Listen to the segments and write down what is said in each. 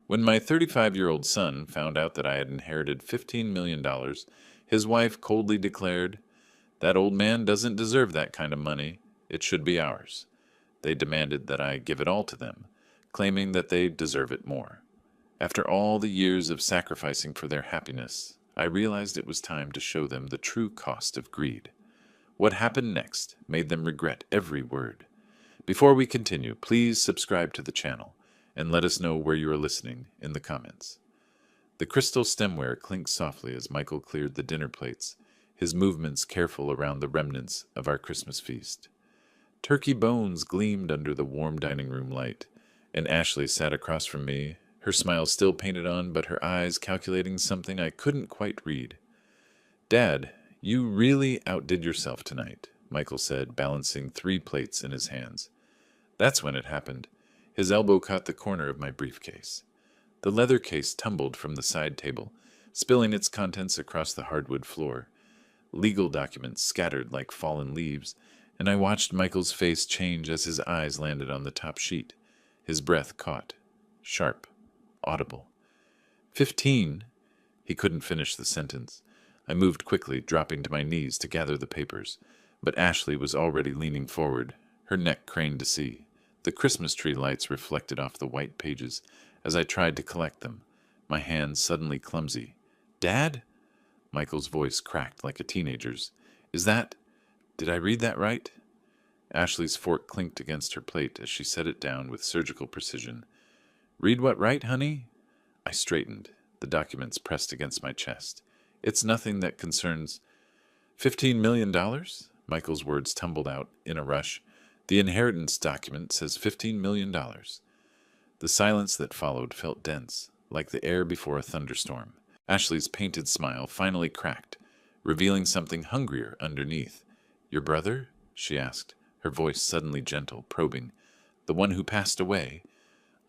When my 35-year-old son found out that I had inherited $15 million, his wife coldly declared, "That old man doesn't deserve that kind of money. It should be ours." They demanded that I give it all to them, claiming that they deserve it more. After all the years of sacrificing for their happiness, I realized it was time to show them the true cost of greed. What happened next made them regret every word. Before we continue, please subscribe to the channel and let us know where you are listening in the comments. The crystal stemware clinked softly as Michael cleared the dinner plates, his movements careful around the remnants of our Christmas feast. Turkey bones gleamed under the warm dining room light, and Ashley sat across from me, her smile still painted on, but her eyes calculating something I couldn't quite read. "Dad, you really outdid yourself tonight," Michael said, balancing 3 plates in his hands. That's when it happened. His elbow caught the corner of my briefcase. The leather case tumbled from the side table, spilling its contents across the hardwood floor. Legal documents scattered like fallen leaves, and I watched Michael's face change as his eyes landed on the top sheet. His breath caught, sharp, audible. 15. He couldn't finish the sentence. I moved quickly, dropping to my knees to gather the papers, but Ashley was already leaning forward, her neck craned to see. The Christmas tree lights reflected off the white pages as I tried to collect them, my hands suddenly clumsy. "Dad?" Michael's voice cracked like a teenager's. Did I read that right?" Ashley's fork clinked against her plate as she set it down with surgical precision. "Read what right, honey?" I straightened, the documents pressed against my chest. "It's nothing that concerns—" $15 million? Michael's words tumbled out in a rush. "The inheritance document says $15 million. The silence that followed felt dense, like the air before a thunderstorm. Ashley's painted smile finally cracked, revealing something hungrier underneath. "Your brother?" she asked, her voice suddenly gentle, probing. "The one who passed away?"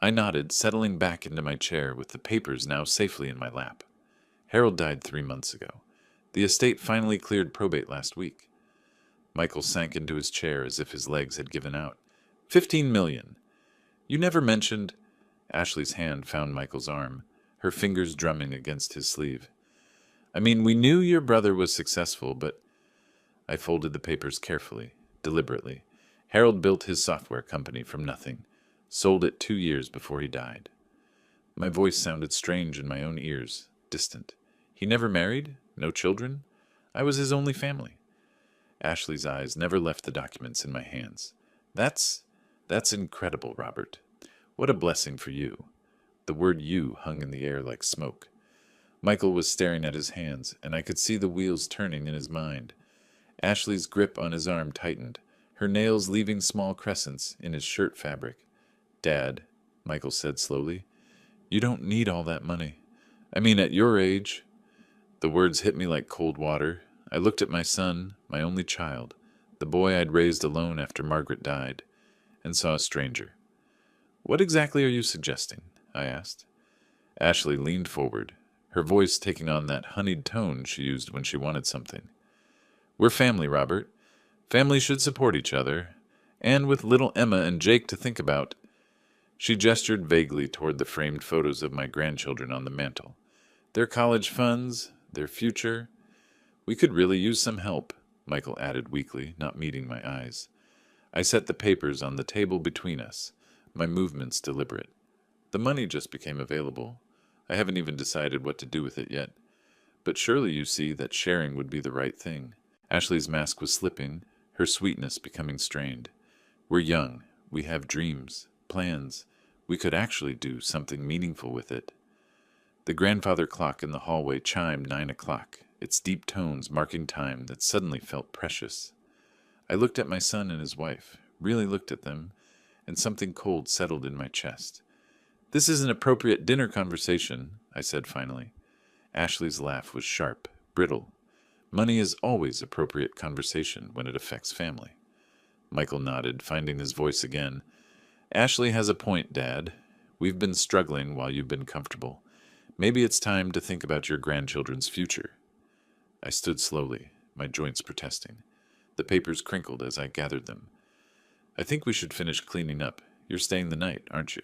I nodded, settling back into my chair with the papers now safely in my lap. "Harold died 3 months ago. The estate finally cleared probate last week." Michael sank into his chair as if his legs had given out. 15 million. You never mentioned—" Ashley's hand found Michael's arm, her fingers drumming against his sleeve. "I mean, we knew your brother was successful, but—" I folded the papers carefully, deliberately. "Harold built his software company from nothing, sold it 2 years before he died." My voice sounded strange in my own ears, distant. "He never married? No children? I was his only family." Ashley's eyes never left the documents in my hands. That's incredible, Robert. What a blessing for you." The word "you" hung in the air like smoke. Michael was staring at his hands, and I could see the wheels turning in his mind. Ashley's grip on his arm tightened, her nails leaving small crescents in his shirt fabric. "Dad," Michael said slowly, "you don't need all that money. I mean, at your age—" The words hit me like cold water. I looked at my son, my only child, the boy I'd raised alone after Margaret died, and saw a stranger. "What exactly are you suggesting?" I asked. Ashley leaned forward, her voice taking on that honeyed tone she used when she wanted something. "We're family, Robert. Families should support each other. And with little Emma and Jake to think about—" She gestured vaguely toward the framed photos of my grandchildren on the mantel. "Their college funds, their future. We could really use some help," Michael added weakly, not meeting my eyes. I set the papers on the table between us, my movements deliberate. "The money just became available. I haven't even decided what to do with it yet. But surely you see that sharing would be the right thing." Ashley's mask was slipping, her sweetness becoming strained. "We're young. We have dreams, plans. We could actually do something meaningful with it." The grandfather clock in the hallway chimed 9 o'clock, its deep tones marking time that suddenly felt precious. I looked at my son and his wife, really looked at them, and something cold settled in my chest. "This is an appropriate dinner conversation," I said finally. Ashley's laugh was sharp, brittle. "Money is always appropriate conversation when it affects family." Michael nodded, finding his voice again. "Ashley has a point, Dad. We've been struggling while you've been comfortable. Maybe it's time to think about your grandchildren's future." I stood slowly, my joints protesting. The papers crinkled as I gathered them. "I think we should finish cleaning up. You're staying the night, aren't you?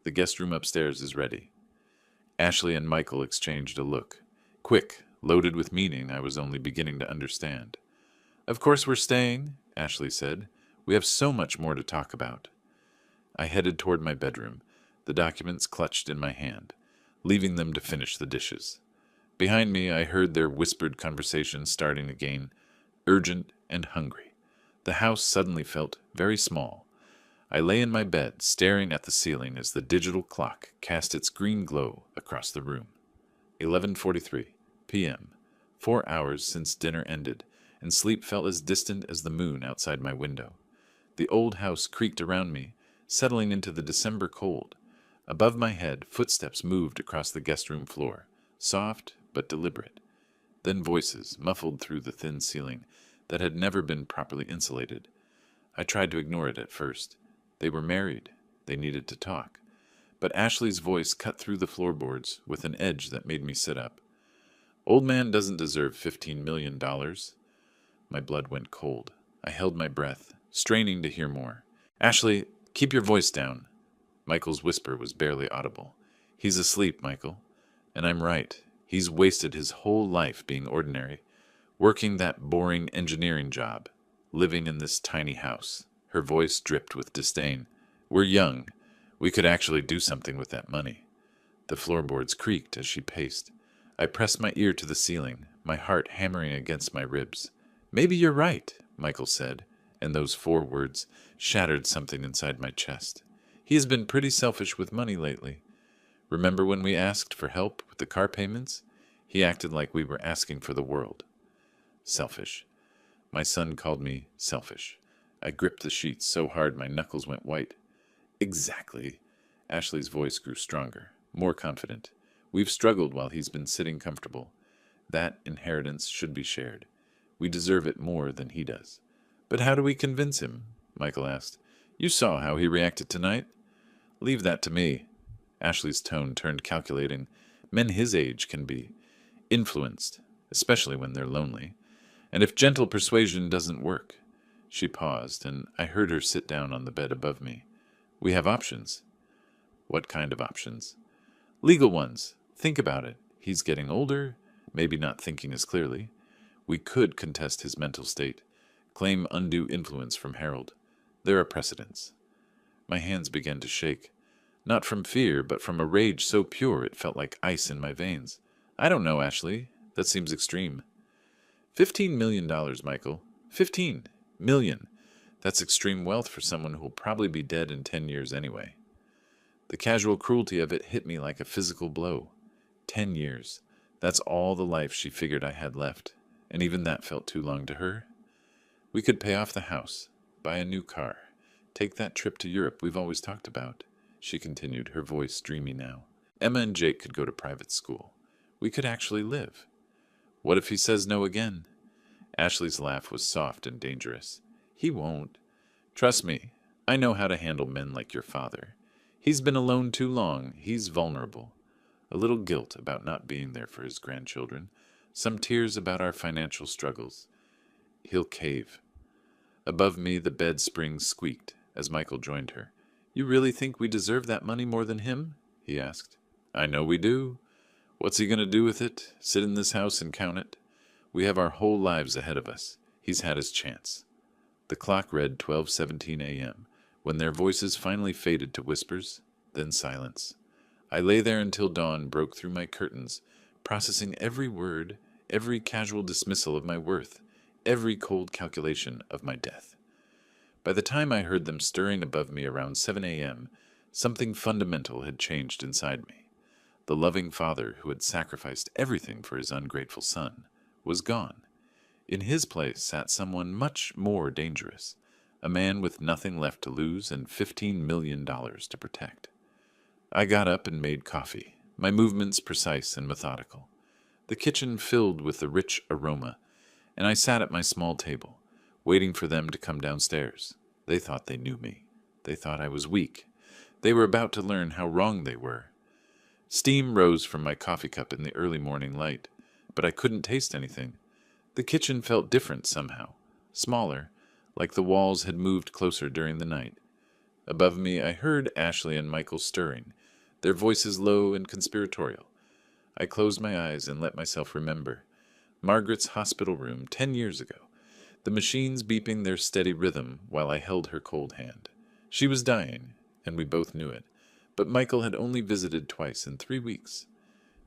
The guest room upstairs is ready." Ashley and Michael exchanged a look. Quick, loaded with meaning I was only beginning to understand. "Of course we're staying," Ashley said. "We have so much more to talk about." I headed toward my bedroom, the documents clutched in my hand, leaving them to finish the dishes. Behind me, I heard their whispered conversation starting again, urgent and hungry. The house suddenly felt very small. I lay in my bed, staring at the ceiling as the digital clock cast its green glow across the room. 11:43 p.m. 4 hours since dinner ended, and sleep felt as distant as the moon outside my window. The old house creaked around me, settling into the December cold. Above my head, footsteps moved across the guest room floor, soft but deliberate. Then voices, muffled through the thin ceiling that had never been properly insulated. I tried to ignore it at first. They were married. They needed to talk. But Ashley's voice cut through the floorboards with an edge that made me sit up. "Old man doesn't deserve $15 million. My blood went cold. I held my breath, straining to hear more. "Ashley, keep your voice down." Michael's whisper was barely audible. "He's asleep, Michael. And I'm right. He's wasted his whole life being ordinary, working that boring engineering job, living in this tiny house." Her voice dripped with disdain. "We're young. We could actually do something with that money." The floorboards creaked as she paced. I pressed my ear to the ceiling, my heart hammering against my ribs. "Maybe you're right," Michael said, and those 4 words shattered something inside my chest. "He has been pretty selfish with money lately. Remember when we asked for help with the car payments? He acted like we were asking for the world." Selfish. My son called me selfish. I gripped the sheets so hard my knuckles went white. "Exactly." Ashley's voice grew stronger, more confident. "We've struggled while he's been sitting comfortable. That inheritance should be shared. We deserve it more than he does." "But how do we convince him?" Michael asked. "You saw how he reacted tonight." "Leave that to me." Ashley's tone turned calculating. "Men his age can be influenced, especially when they're lonely. And if gentle persuasion doesn't work." She paused, and I heard her sit down on the bed above me. "We have options." "What kind of options?" "Legal ones. Think about it. He's getting older, maybe not thinking as clearly. We could contest his mental state, claim undue influence from Harold. There are precedents." My hands began to shake, not from fear, but from a rage so pure it felt like ice in my veins. "I don't know, Ashley. That seems extreme." $15 million, Michael. 15 million. That's extreme wealth for someone who'll probably be dead in 10 years anyway. The casual cruelty of it hit me like a physical blow. 10 years. That's all the life she figured I had left, and even that felt too long to her. "We could pay off the house, buy a new car, take that trip to Europe we've always talked about," she continued, her voice dreamy now. "Emma and Jake could go to private school. We could actually live." "What if he says no again?" Ashley's laugh was soft and dangerous. "He won't. Trust me, I know how to handle men like your father. He's been alone too long. He's vulnerable. A little guilt about not being there for his grandchildren. Some tears about our financial struggles. He'll cave." Above me, the bed springs squeaked as Michael joined her. "You really think we deserve that money more than him?" he asked. "I know we do. What's he going to do with it? Sit in this house and count it? We have our whole lives ahead of us. He's had his chance." The clock read 12:17 a.m. when their voices finally faded to whispers, then silence. I lay there until dawn broke through my curtains, processing every word, every casual dismissal of my worth, every cold calculation of my death. By the time I heard them stirring above me around 7 a.m., something fundamental had changed inside me. The loving father who had sacrificed everything for his ungrateful son was gone. In his place sat someone much more dangerous, a man with nothing left to lose and $15 million to protect. I got up and made coffee, my movements precise and methodical. The kitchen filled with the rich aroma, and I sat at my small table, waiting for them to come downstairs. They thought they knew me. They thought I was weak. They were about to learn how wrong they were. Steam rose from my coffee cup in the early morning light, but I couldn't taste anything. The kitchen felt different somehow, smaller, like the walls had moved closer during the night. Above me, I heard Ashley and Michael stirring, their voices low and conspiratorial. I closed my eyes and let myself remember. Margaret's hospital room 10 years ago, the machines beeping their steady rhythm while I held her cold hand. She was dying, and we both knew it, but Michael had only visited twice in 3 weeks.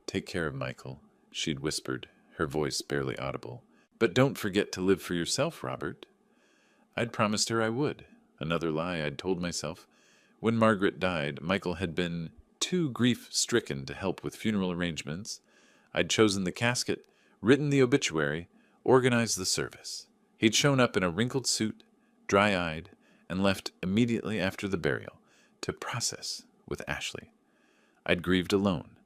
"Take care of Michael," she'd whispered, her voice barely audible. "But don't forget to live for yourself, Robert." I'd promised her I would. Another lie I'd told myself. When Margaret died, Michael had been too grief-stricken to help with funeral arrangements. I'd chosen the casket, written the obituary, organized the service. He'd shown up in a wrinkled suit, dry-eyed, and left immediately after the burial to process with Ashley. I'd grieved alone.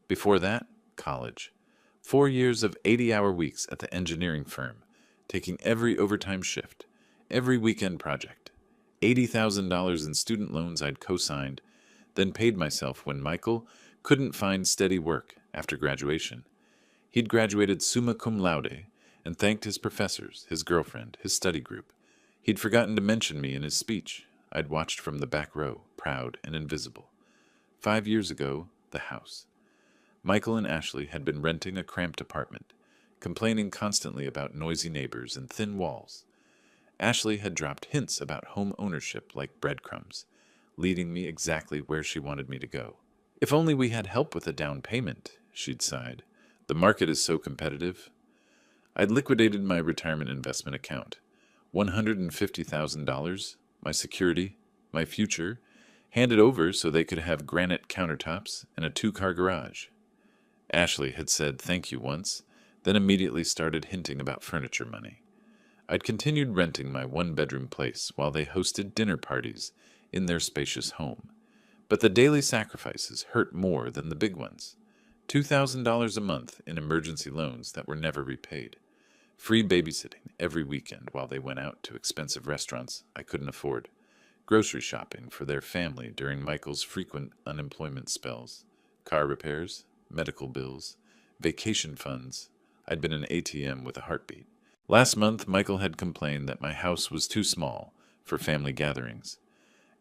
Before that, college. 4 years of 80-hour weeks at the engineering firm, taking every overtime shift, every weekend project. $80,000 in student loans I'd co-signed, then paid myself when Michael couldn't find steady work after graduation. He'd graduated summa cum laude and thanked his professors, his girlfriend, his study group. He'd forgotten to mention me in his speech. I'd watched from the back row, proud and invisible. 5 years ago, the house. Michael and Ashley had been renting a cramped apartment, complaining constantly about noisy neighbors and thin walls. Ashley had dropped hints about home ownership like breadcrumbs, leading me exactly where she wanted me to go. "If only we had help with a down payment," she'd sighed. "The market is so competitive." I'd liquidated my retirement investment account. $150,000, my security, my future, handed over so they could have granite countertops and a 2-car garage. Ashley had said thank you once, then immediately started hinting about furniture money. I'd continued renting my 1-bedroom place while they hosted dinner parties in their spacious home. But the daily sacrifices hurt more than the big ones. $2,000 a month in emergency loans that were never repaid. Free babysitting every weekend while they went out to expensive restaurants I couldn't afford. Grocery shopping for their family during Michael's frequent unemployment spells. Car repairs, medical bills, vacation funds. I'd been an ATM with a heartbeat. Last month, Michael had complained that my house was too small for family gatherings.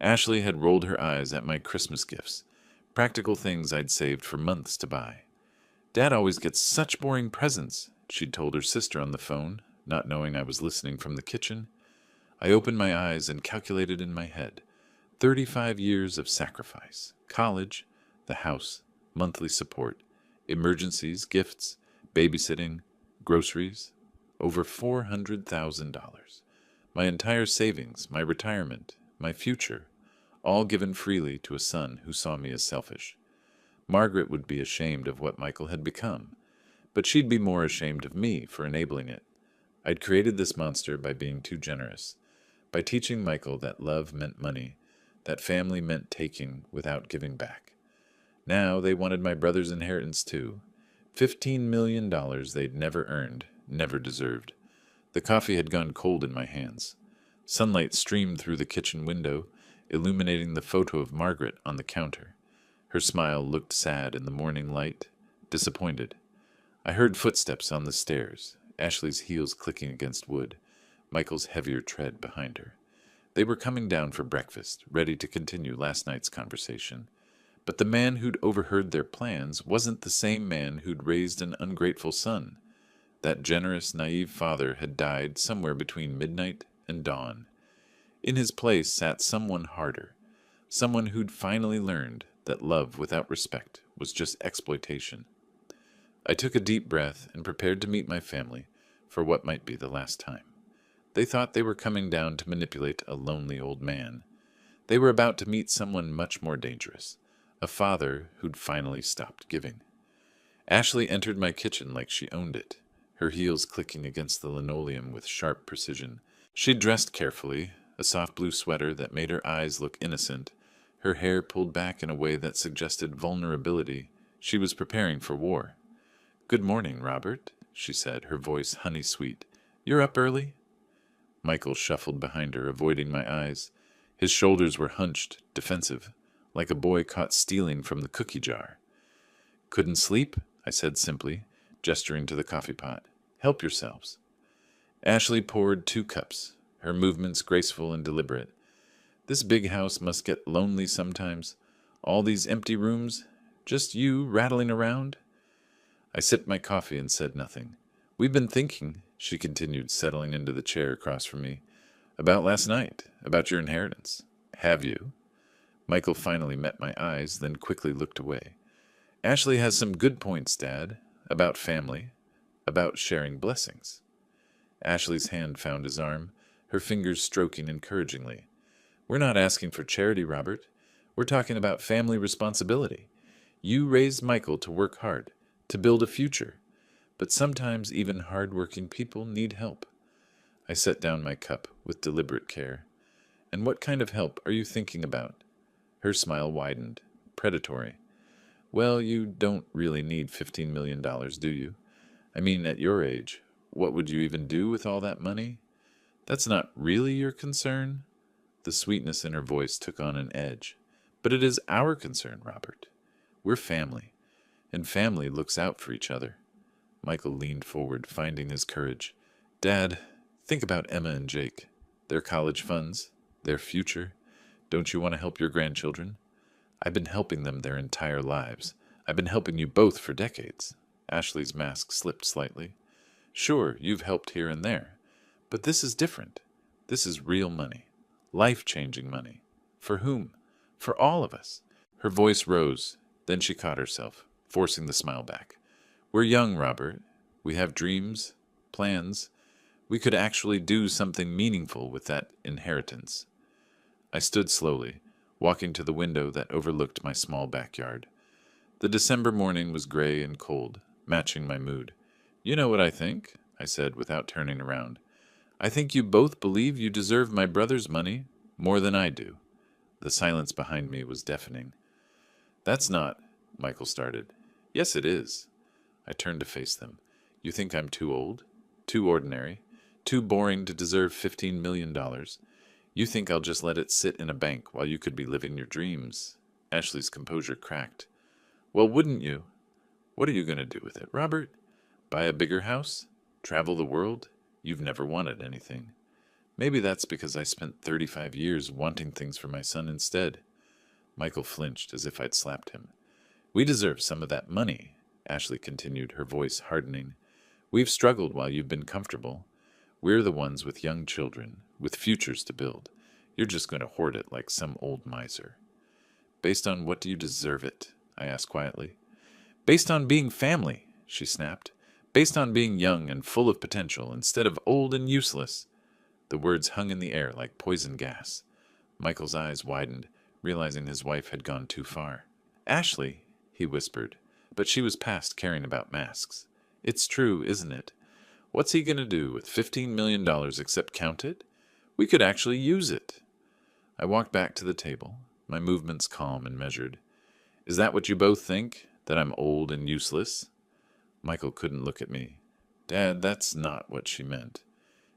Ashley had rolled her eyes at my Christmas gifts, practical things I'd saved for months to buy. "Dad always gets such boring presents," she'd told her sister on the phone, not knowing I was listening from the kitchen. I opened my eyes and calculated in my head. 35 years of sacrifice. College, the house, monthly support, emergencies, gifts, babysitting, groceries. Over $400,000. My entire savings, my retirement, my future, all given freely to a son who saw me as selfish. Margaret would be ashamed of what Michael had become, but she'd be more ashamed of me for enabling it. I'd created this monster by being too generous, by teaching Michael that love meant money, that family meant taking without giving back. Now they wanted my brother's inheritance too. $15 million they'd never earned, never deserved. The coffee had gone cold in my hands. Sunlight streamed through the kitchen window, illuminating the photo of Margaret on the counter. Her smile looked sad in the morning light, disappointed. I heard footsteps on the stairs, Ashley's heels clicking against wood, Michael's heavier tread behind her. They were coming down for breakfast, ready to continue last night's conversation. But the man who'd overheard their plans wasn't the same man who'd raised an ungrateful son. That generous, naive father had died somewhere between midnight and dawn. In his place sat someone harder, someone who'd finally learned that love without respect was just exploitation. I took a deep breath and prepared to meet my family for what might be the last time. They thought they were coming down to manipulate a lonely old man. They were about to meet someone much more dangerous, a father who'd finally stopped giving. Ashley entered my kitchen like she owned it, her heels clicking against the linoleum with sharp precision. She'd dressed carefully, a soft blue sweater that made her eyes look innocent, her hair pulled back in a way that suggested vulnerability. She was preparing for war. "Good morning, Robert," she said, her voice honey-sweet. "You're up early?" Michael shuffled behind her, avoiding my eyes. His shoulders were hunched, defensive, like a boy caught stealing from the cookie jar. "Couldn't sleep?" I said simply, gesturing to the coffee pot. "Help yourselves." Ashley poured 2 cups, her movements graceful and deliberate. This big house must get lonely sometimes. All these empty rooms? Just you rattling around?" I sipped my coffee and said nothing. "We've been thinking," she continued, settling into the chair across from me, "about last night, about your inheritance." "Have you?" Michael finally met my eyes, then quickly looked away. "Ashley has some good points, Dad, about family, about sharing blessings." Ashley's hand found his arm, her fingers stroking encouragingly. "We're not asking for charity, Robert. We're talking about family responsibility. You raised Michael to work hard, to build a future. But sometimes even hard-working people need help." I set down my cup with deliberate care. "And what kind of help are you thinking about?" Her smile widened, predatory. "Well, you don't really need $15 million, do you? I mean, at your age, what would you even do with all that money? That's not really your concern?" The sweetness in her voice took on an edge. "But it is our concern, Robert. We're family, and family looks out for each other." Michael leaned forward, finding his courage. "Dad, think about Emma and Jake. Their college funds, their future. Don't you want to help your grandchildren? I've been helping them their entire lives. I've been helping you both for decades." Ashley's mask slipped slightly. "Sure, you've helped here and there. But this is different. This is real money. Life-changing money. For whom? For all of us." Her voice rose. Then she caught herself, forcing the smile back. "We're young, Robert. We have dreams, plans. We could actually do something meaningful with that inheritance." I stood slowly, walking to the window that overlooked my small backyard. The December morning was gray and cold, matching my mood. "You know what I think," I said without turning around. "I think you both believe you deserve my brother's money more than I do." The silence behind me was deafening. "That's not," Michael started. "Yes, it is." I turned to face them. "You think I'm too old? Too ordinary? Too boring to deserve $15 million? You think I'll just let it sit in a bank while you could be living your dreams?" Ashley's composure cracked. "Well, wouldn't you? What are you going to do with it, Robert? Buy a bigger house? Travel the world? You've never wanted anything." "Maybe that's because I spent 35 years wanting things for my son instead." Michael flinched as if I'd slapped him. "We deserve some of that money," Ashley continued, her voice hardening. "We've struggled while you've been comfortable. We're the ones with young children, with futures to build. You're just going to hoard it like some old miser." "Based on what do you deserve it?" I asked quietly. "Based on being family," she snapped. "Based on being young and full of potential instead of old and useless." The words hung in the air like poison gas. Michael's eyes widened, realizing his wife had gone too far. "Ashley," he whispered, but she was past caring about masks. "It's true, isn't it? What's he going to do with $15 million except count it? We could actually use it." I walked back to the table, my movements calm and measured. "Is that what you both think? That I'm old and useless?" Michael couldn't look at me. "Dad, that's not what she meant."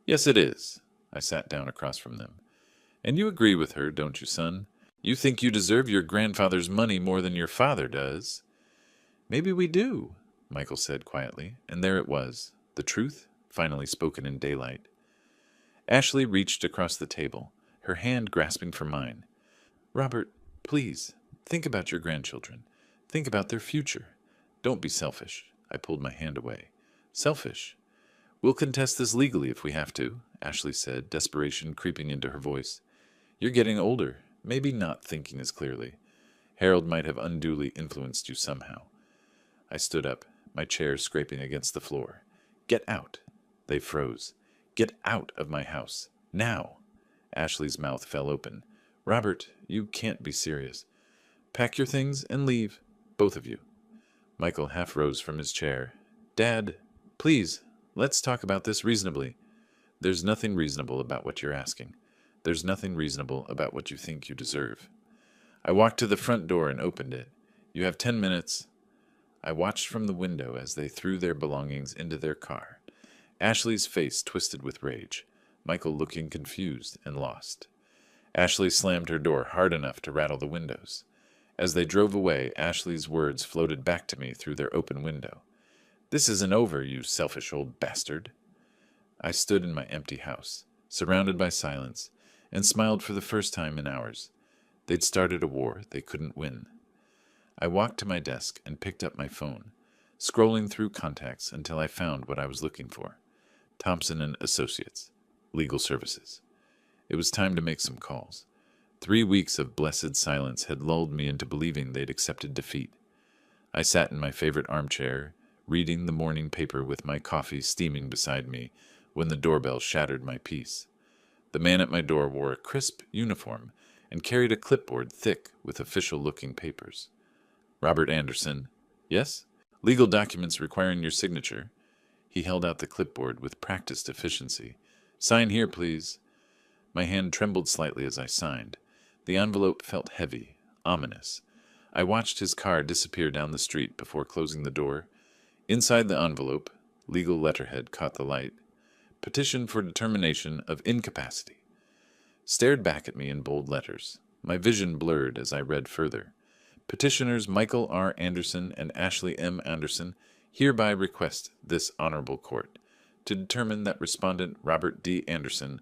"Yes, it is." I sat down across from them. "And you agree with her, don't you, son? You think you deserve your grandfather's money more than your father does." "Maybe we do," Michael said quietly, and there it was, the truth finally spoken in daylight. Ashley reached across the table, her hand grasping for mine. "Robert, please, think about your grandchildren. Think about their future. Don't be selfish." I pulled my hand away. "Selfish? We'll contest this legally if we have to," Ashley said, desperation creeping into her voice. "You're getting older, maybe not thinking as clearly. Harold might have unduly influenced you somehow." I stood up, my chair scraping against the floor. "Get out." They froze. "Get out of my house. Now." Ashley's mouth fell open. "Robert, you can't be serious." "Pack your things and leave, both of you." Michael half rose from his chair. "Dad, please, let's talk about this reasonably." "There's nothing reasonable about what you're asking. There's nothing reasonable about what you think you deserve." I walked to the front door and opened it. "You have 10 minutes. I watched from the window as they threw their belongings into their car. Ashley's face twisted with rage, Michael looking confused and lost. Ashley slammed her door hard enough to rattle the windows. As they drove away, Ashley's words floated back to me through their open window. "This isn't over, you selfish old bastard." I stood in my empty house, surrounded by silence, and smiled for the first time in hours. They'd started a war they couldn't win. I walked to my desk and picked up my phone, scrolling through contacts until I found what I was looking for. Thompson and Associates, Legal Services. It was time to make some calls. 3 weeks of blessed silence had lulled me into believing they'd accepted defeat. I sat in my favorite armchair, reading the morning paper with my coffee steaming beside me when the doorbell shattered my peace. The man at my door wore a crisp uniform and carried a clipboard thick with official-looking papers. Robert Anderson. Yes? Legal documents requiring your signature. He held out the clipboard with practiced efficiency. Sign here, please. My hand trembled slightly as I signed. The envelope felt heavy, ominous. I watched his car disappear down the street before closing the door. Inside the envelope, legal letterhead caught the light. Petition for determination of incapacity. Stared back at me in bold letters. My vision blurred as I read further. Petitioners Michael R. Anderson and Ashley M. Anderson hereby request this honorable court to determine that respondent Robert D. Anderson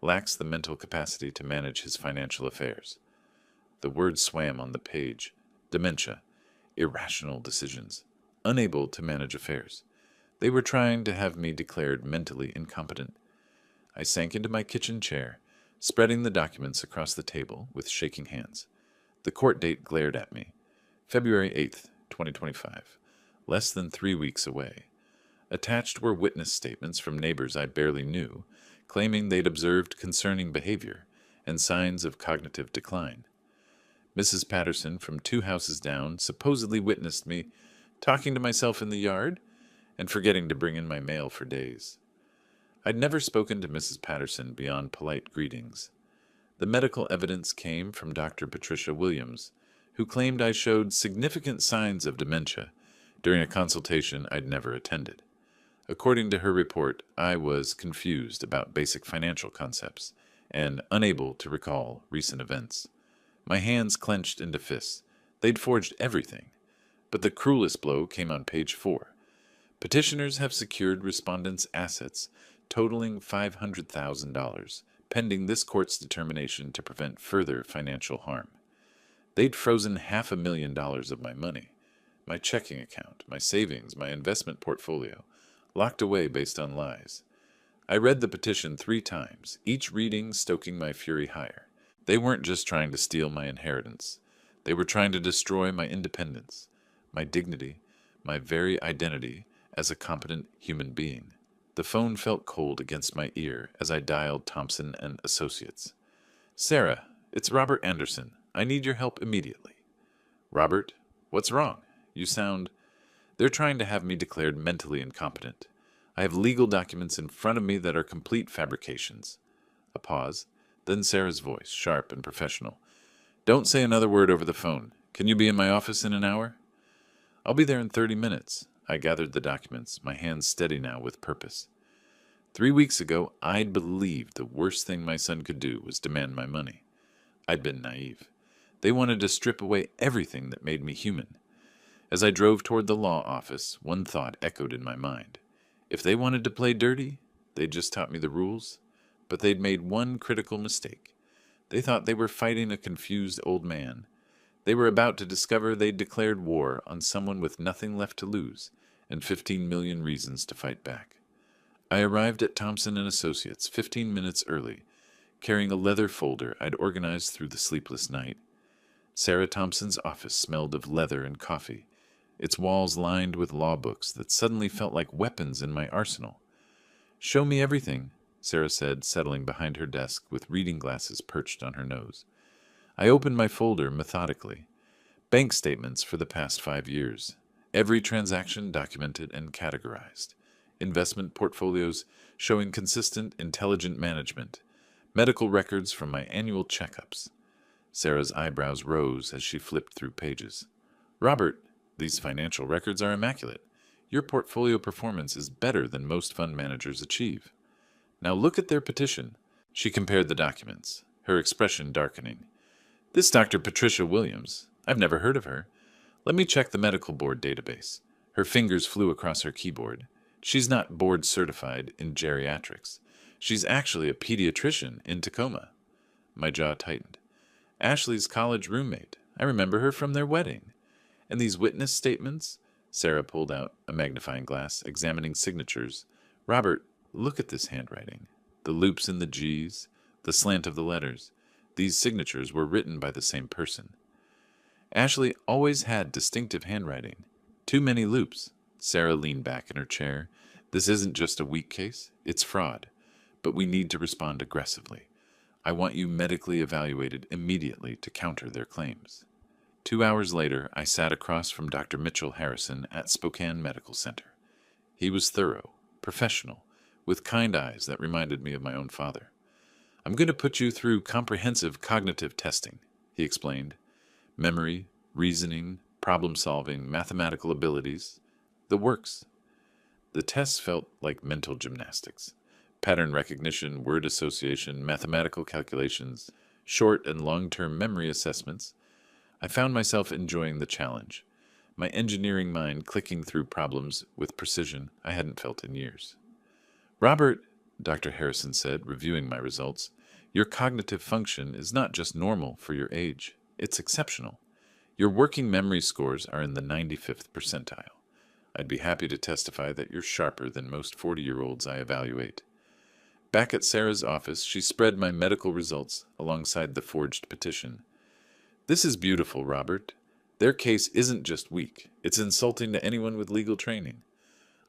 lacks the mental capacity to manage his financial affairs. The words swam on the page. Dementia. Irrational decisions. Unable to manage affairs. They were trying to have me declared mentally incompetent. I sank into my kitchen chair, spreading the documents across the table with shaking hands. The court date glared at me. February 8th, 2025. Less than 3 weeks away. Attached were witness statements from neighbors I barely knew, claiming they'd observed concerning behavior and signs of cognitive decline. Mrs. Patterson from 2 houses down supposedly witnessed me talking to myself in the yard and forgetting to bring in my mail for days. I'd never spoken to Mrs. Patterson beyond polite greetings. The medical evidence came from Dr. Patricia Williams, who claimed I showed significant signs of dementia during a consultation I'd never attended. According to her report, I was confused about basic financial concepts and unable to recall recent events. My hands clenched into fists. They'd forged everything. But the cruelest blow came on page 4. Petitioners have secured respondents' assets totaling $500,000, pending this court's determination to prevent further financial harm. They'd frozen $500,000 of my money, my checking account, my savings, my investment portfolio, locked away based on lies. I read the petition 3 times, each reading stoking my fury higher. They weren't just trying to steal my inheritance. They were trying to destroy my independence, my dignity, my very identity as a competent human being. The phone felt cold against my ear as I dialed Thompson and Associates. Sarah, it's Robert Anderson. I need your help immediately. Robert, what's wrong? You sound... They're trying to have me declared mentally incompetent. I have legal documents in front of me that are complete fabrications. A pause, then Sarah's voice, sharp and professional. Don't say another word over the phone. Can you be in my office in an hour? I'll be there in 30 minutes. I gathered the documents, my hands steady now with purpose. 3 weeks ago, I'd believed the worst thing my son could do was demand my money. I'd been naive. They wanted to strip away everything that made me human. As I drove toward the law office, one thought echoed in my mind. If they wanted to play dirty, they'd just taught me the rules. But they'd made one critical mistake. They thought they were fighting a confused old man. They were about to discover they'd declared war on someone with nothing left to lose and 15 million reasons to fight back. I arrived at Thompson and Associates 15 minutes early, carrying a leather folder I'd organized through the sleepless night. Sarah Thompson's office smelled of leather and coffee, its walls lined with law books that suddenly felt like weapons in my arsenal. Show me everything, Sarah said, settling behind her desk with reading glasses perched on her nose. I opened my folder methodically. Bank statements for the past 5 years. Every transaction documented and categorized. Investment portfolios showing consistent, intelligent management. Medical records from my annual checkups. Sarah's eyebrows rose as she flipped through pages. Robert, these financial records are immaculate. Your portfolio performance is better than most fund managers achieve. Now look at their petition. She compared the documents, her expression darkening. This Dr. Patricia Williams. I've never heard of her. Let me check the medical board database. Her fingers flew across her keyboard. She's not board certified in geriatrics. She's actually a pediatrician in Tacoma. My jaw tightened. Ashley's college roommate. I remember her from their wedding. And these witness statements? Sarah pulled out a magnifying glass, examining signatures. Robert, look at this handwriting. The loops in the G's, the slant of the letters. These signatures were written by the same person. Ashley always had distinctive handwriting. Too many loops. Sarah leaned back in her chair. This isn't just a weak case, it's fraud. But we need to respond aggressively. I want you medically evaluated immediately to counter their claims. 2 hours later, I sat across from Dr. Mitchell Harrison at Spokane Medical Center. He was thorough, professional, with kind eyes that reminded me of my own father. I'm going to put you through comprehensive cognitive testing, he explained. Memory, reasoning, problem-solving, mathematical abilities, the works. The tests felt like mental gymnastics. Pattern recognition, word association, mathematical calculations, short and long-term memory assessments. I found myself enjoying the challenge, my engineering mind clicking through problems with precision I hadn't felt in years. Robert, Dr. Harrison said, reviewing my results, your cognitive function is not just normal for your age. It's exceptional. Your working memory scores are in the 95th percentile. I'd be happy to testify that you're sharper than most 40-year-olds I evaluate. Back at Sarah's office, she spread my medical results alongside the forged petition. This is beautiful, Robert. Their case isn't just weak. It's insulting to anyone with legal training.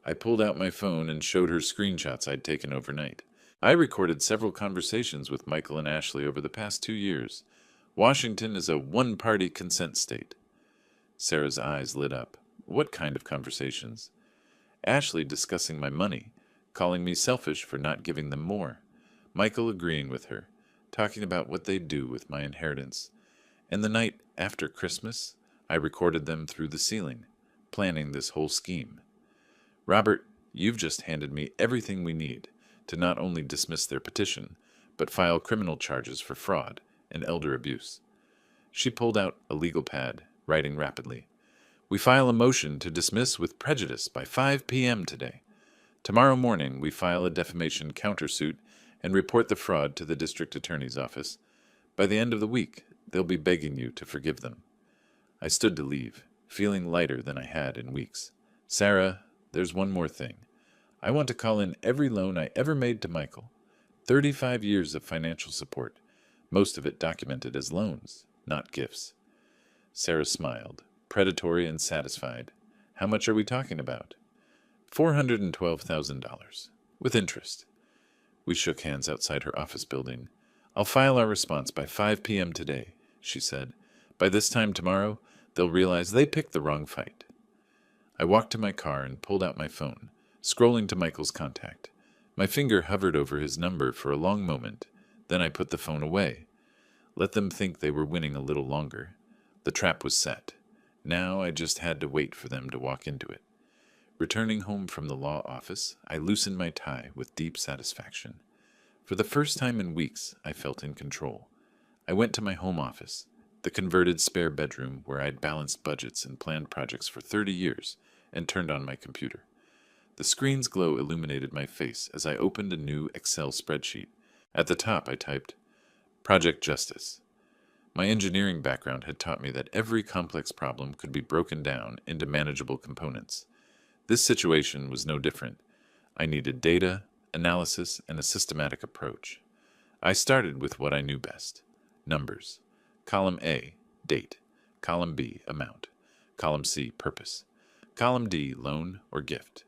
I pulled out my phone and showed her screenshots I'd taken overnight. I recorded several conversations with Michael and Ashley over the past 2 years. Washington is a one-party consent state. Sarah's eyes lit up. What kind of conversations? Ashley discussing my money, calling me selfish for not giving them more. Michael agreeing with her, talking about what they'd do with my inheritance. And the night after Christmas, I recorded them through the ceiling, planning this whole scheme. Robert, you've just handed me everything we need to not only dismiss their petition, but file criminal charges for fraud and elder abuse. She pulled out a legal pad, writing rapidly. We file a motion to dismiss with prejudice by 5 p.m. today. Tomorrow morning, we file a defamation countersuit and report the fraud to the district attorney's office. By the end of the week, they'll be begging you to forgive them. I stood to leave, feeling lighter than I had in weeks. Sarah, there's one more thing. I want to call in every loan I ever made to Michael. 35 years of financial support, most of it documented as loans, not gifts. Sarah smiled, predatory and satisfied. How much are we talking about? $412,000, with interest. We shook hands outside her office building. I'll file our response by 5 p.m. today, she said. By this time tomorrow, they'll realize they picked the wrong fight. I walked to my car and pulled out my phone, scrolling to Michael's contact. My finger hovered over his number for a long moment. Then I put the phone away. Let them think they were winning a little longer. The trap was set. Now I just had to wait for them to walk into it. Returning home from the law office, I loosened my tie with deep satisfaction. For the first time in weeks, I felt in control. I went to my home office, the converted spare bedroom where I'd balanced budgets and planned projects for 30 years, and turned on my computer. The screen's glow illuminated my face as I opened a new Excel spreadsheet. At the top, I typed, Project Justice. My engineering background had taught me that every complex problem could be broken down into manageable components. This situation was no different. I needed data, analysis, and a systematic approach. I started with what I knew best. Numbers. Column A, date. Column B, amount. Column C, purpose. Column D, loan or gift.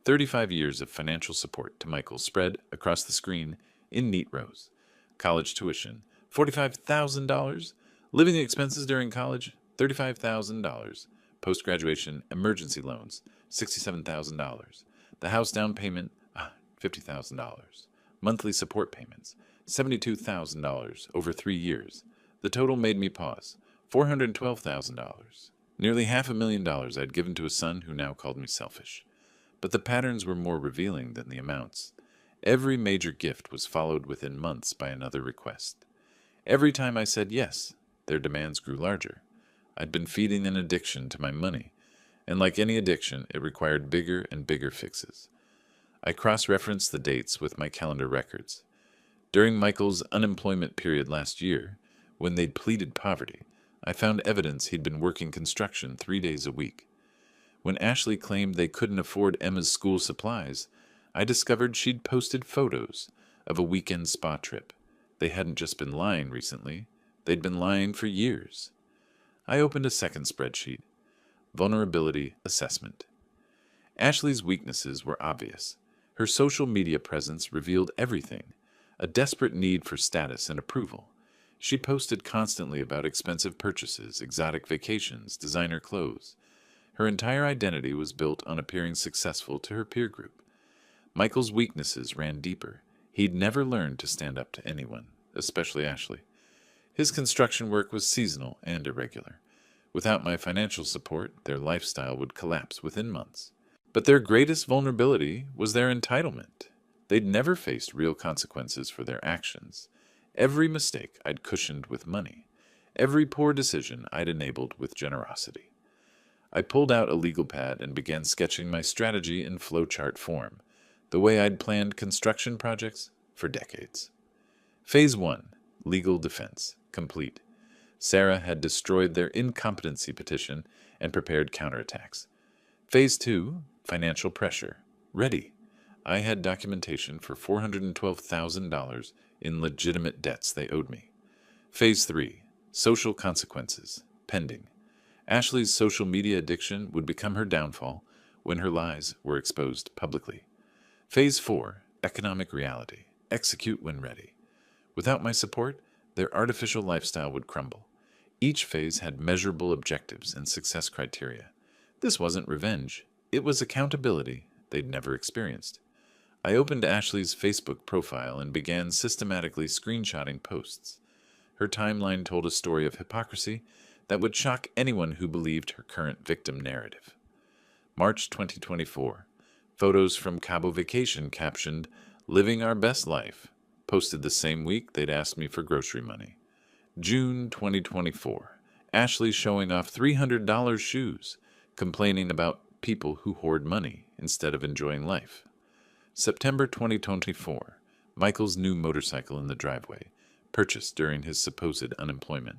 35 years of financial support to Michael spread across the screen in neat rows. College tuition, $45,000. Living expenses during college, $35,000. Post-graduation emergency loans, $67,000. The house down payment, $50,000. Monthly support payments, $72,000 over 3 years. The total made me pause, $412,000. Nearly $500,000 I'd given to a son who now called me selfish. But the patterns were more revealing than the amounts. Every major gift was followed within months by another request. Every time I said yes, their demands grew larger. I'd been feeding an addiction to my money, and like any addiction, it required bigger and bigger fixes. I cross-referenced the dates with my calendar records. During Michael's unemployment period last year, when they'd pleaded poverty, I found evidence he'd been working construction 3 days a week. When Ashley claimed they couldn't afford Emma's school supplies, I discovered she'd posted photos of a weekend spa trip. They hadn't just been lying recently, they'd been lying for years. I opened a second spreadsheet. Vulnerability assessment. Ashley's weaknesses were obvious. Her social media presence revealed everything, a desperate need for status and approval. She posted constantly about expensive purchases, exotic vacations, designer clothes. Her entire identity was built on appearing successful to her peer group. Michael's weaknesses ran deeper. He'd never learned to stand up to anyone, especially Ashley. His construction work was seasonal and irregular. Without my financial support, their lifestyle would collapse within months. But their greatest vulnerability was their entitlement. They'd never faced real consequences for their actions. Every mistake I'd cushioned with money. Every poor decision I'd enabled with generosity. I pulled out a legal pad and began sketching my strategy in flowchart form, the way I'd planned construction projects for decades. Phase 1, legal defense, complete. Sarah had destroyed their incompetency petition and prepared counterattacks. Phase 2, financial pressure, ready. I had documentation for $412,000 in legitimate debts they owed me. Phase 3, social consequences, pending. Ashley's social media addiction would become her downfall when her lies were exposed publicly. Phase 4, economic reality, execute when ready. Without my support, their artificial lifestyle would crumble. Each phase had measurable objectives and success criteria. This wasn't revenge. It was accountability they'd never experienced. I opened Ashley's Facebook profile and began systematically screenshotting posts. Her timeline told a story of hypocrisy that would shock anyone who believed her current victim narrative. March 2024. Photos from Cabo Vacation captioned, "Living our best life," posted the same week they'd asked me for grocery money. June 2024. Ashley showing off $300 shoes, complaining about people who hoard money instead of enjoying life. September 2024. Michael's new motorcycle in the driveway, purchased during his supposed unemployment.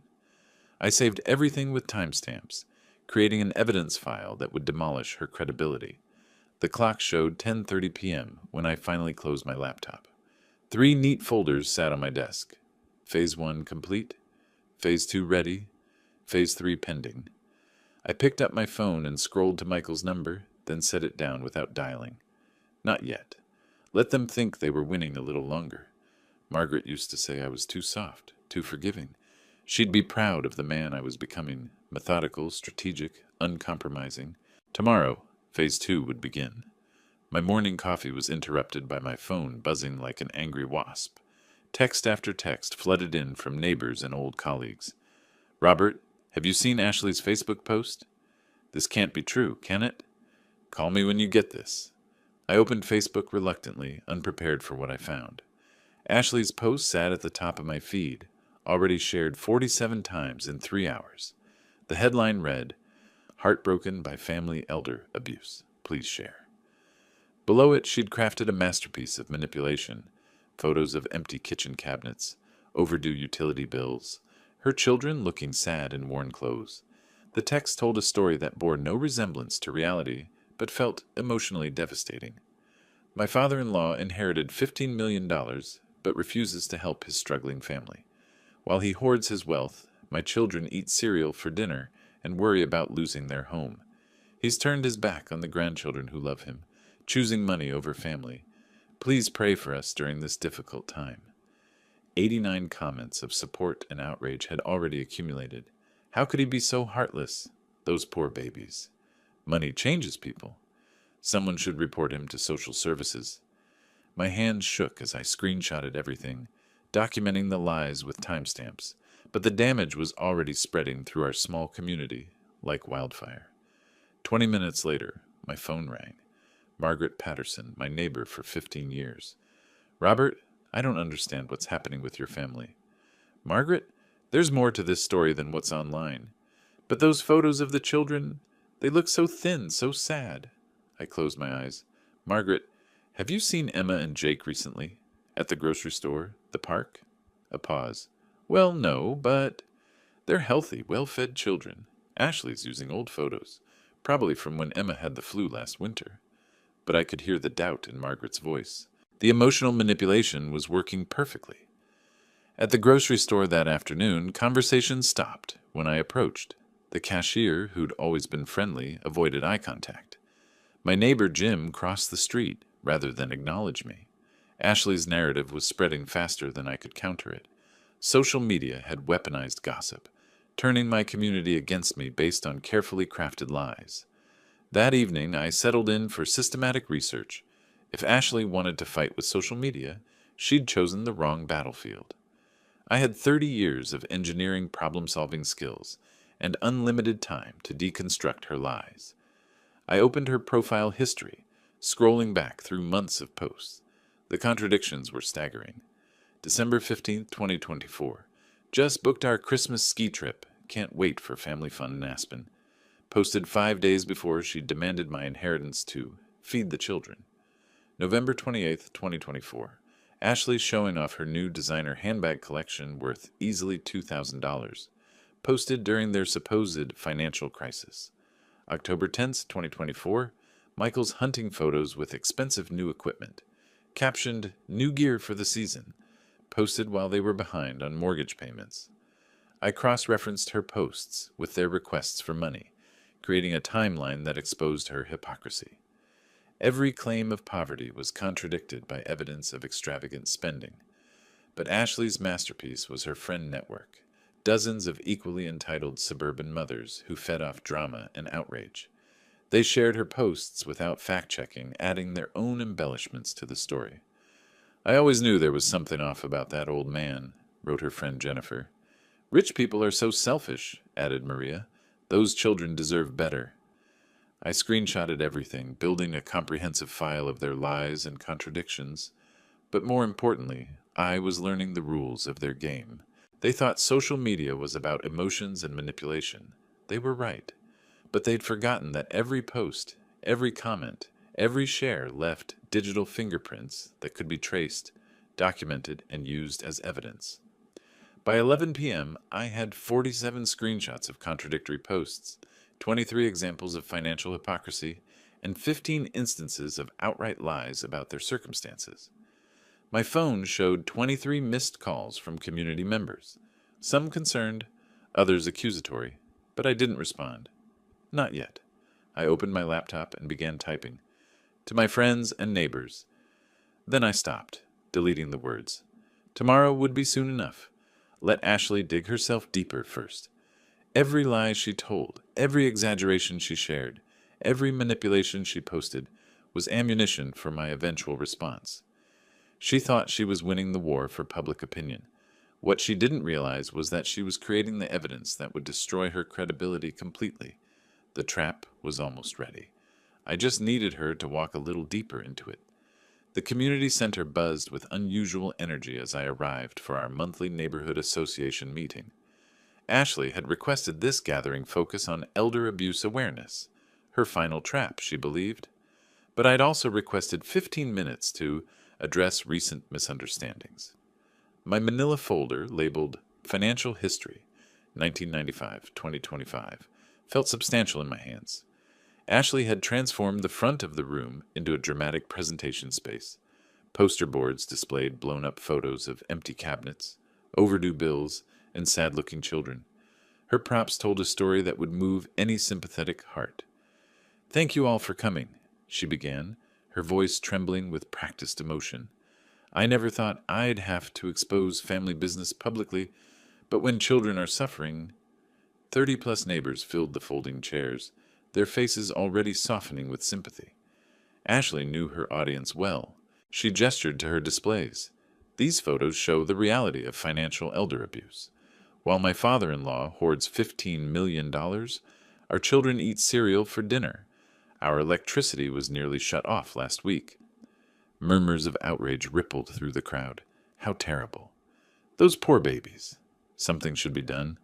I saved everything with timestamps, creating an evidence file that would demolish her credibility. The clock showed 10:30 p.m. when I finally closed my laptop. 3 neat folders sat on my desk. Phase 1 complete. Phase 2 ready. Phase 3 pending. I picked up my phone and scrolled to Michael's number, then set it down without dialing. Not yet. Let them think they were winning a little longer. Margaret used to say I was too soft, too forgiving. She'd be proud of the man I was becoming, methodical, strategic, uncompromising. Tomorrow, Phase 2 would begin. My morning coffee was interrupted by my phone buzzing like an angry wasp. Text after text flooded in from neighbors and old colleagues. "Robert, have you seen Ashley's Facebook post? This can't be true, can it? Call me when you get this." I opened Facebook reluctantly, unprepared for what I found. Ashley's post sat at the top of my feed, already shared 47 times in 3 hours. The headline read, "Heartbroken by family elder abuse. Please share." Below it, she'd crafted a masterpiece of manipulation. Photos of empty kitchen cabinets, overdue utility bills, her children looking sad in worn clothes. The text told a story that bore no resemblance to reality, but felt emotionally devastating. My father-in-law inherited $15 million, but refuses to help his struggling family. While he hoards his wealth, my children eat cereal for dinner and worry about losing their home. He's turned his back on the grandchildren who love him, choosing money over family. Please pray for us during this difficult time. 89 comments of support and outrage had already accumulated. How could he be so heartless? Those poor babies. Money changes people. Someone should report him to social services. My hands shook as I screenshotted everything, documenting the lies with timestamps, but the damage was already spreading through our small community like wildfire. 20 minutes later, my phone rang. Margaret Patterson, my neighbor for 15 years. "Robert, I don't understand what's happening with your family." "Margaret, there's more to this story than what's online. But those photos of the children, they look so thin, so sad." I closed my eyes. "Margaret, have you seen Emma and Jake recently? At the grocery store? The park?" A pause. "Well, no, but..." They're healthy, well-fed children. Ashley's using old photos, probably from when Emma had the flu last winter. But I could hear the doubt in Margaret's voice. The emotional manipulation was working perfectly. At the grocery store that afternoon, conversation stopped when I approached. The cashier, who'd always been friendly, avoided eye contact. My neighbor Jim crossed the street rather than acknowledge me. Ashley's narrative was spreading faster than I could counter it. Social media had weaponized gossip, turning my community against me based on carefully crafted lies. That evening, I settled in for systematic research. If Ashley wanted to fight with social media, she'd chosen the wrong battlefield. I had 30 years of engineering problem-solving skills and unlimited time to deconstruct her lies. I opened her profile history, scrolling back through months of posts. The contradictions were staggering. December 15th, 2024. Just booked our Christmas ski trip. Can't wait for family fun in Aspen. Posted 5 days before she demanded my inheritance to feed the children. November 28th, 2024. Ashley showing off her new designer handbag collection worth easily $2,000. Posted during their supposed financial crisis. October 10th, 2024. Michael's hunting photos with expensive new equipment. Captioned, "New gear for the season." Posted while they were behind on mortgage payments. I cross-referenced her posts with their requests for money, creating a timeline that exposed her hypocrisy. Every claim of poverty was contradicted by evidence of extravagant spending. But Ashley's masterpiece was her friend network, dozens of equally entitled suburban mothers who fed off drama and outrage. They shared her posts without fact-checking, adding their own embellishments to the story. "I always knew there was something off about that old man," wrote her friend Jennifer. "Rich people are so selfish," added Maria. "Those children deserve better." I screenshotted everything, building a comprehensive file of their lies and contradictions. But more importantly, I was learning the rules of their game. They thought social media was about emotions and manipulation. They were right. But they'd forgotten that every post, every comment, every share left digital fingerprints that could be traced, documented, and used as evidence. By 11 p.m., I had 47 screenshots of contradictory posts, 23 examples of financial hypocrisy, and 15 instances of outright lies about their circumstances. My phone showed 23 missed calls from community members, some concerned, others accusatory, but I didn't respond. Not yet. I opened my laptop and began typing. To my friends and neighbors. Then I stopped, deleting the words. Tomorrow would be soon enough. Let Ashley dig herself deeper first. Every lie she told, every exaggeration she shared, every manipulation she posted was ammunition for my eventual response. She thought she was winning the war for public opinion. What she didn't realize was that she was creating the evidence that would destroy her credibility completely. The trap was almost ready. I just needed her to walk a little deeper into it. The community center buzzed with unusual energy as I arrived for our monthly neighborhood association meeting. Ashley had requested this gathering focus on elder abuse awareness, her final trap, she believed. But I'd also requested 15 minutes to address recent misunderstandings. My manila folder, labeled Financial History, 1995-2025, felt substantial in my hands. Ashley had transformed the front of the room into a dramatic presentation space. Poster boards displayed blown-up photos of empty cabinets, overdue bills, and sad-looking children. Her props told a story that would move any sympathetic heart. "Thank you all for coming," she began, her voice trembling with practiced emotion. "I never thought I'd have to expose family business publicly, but when children are suffering..." 30-plus neighbors filled the folding chairs, their faces already softening with sympathy. Ashley knew her audience well. She gestured to her displays. "These photos show the reality of financial elder abuse. While my father-in-law hoards $15 million, our children eat cereal for dinner. Our electricity was nearly shut off last week." Murmurs of outrage rippled through the crowd. How terrible. Those poor babies. Something should be done.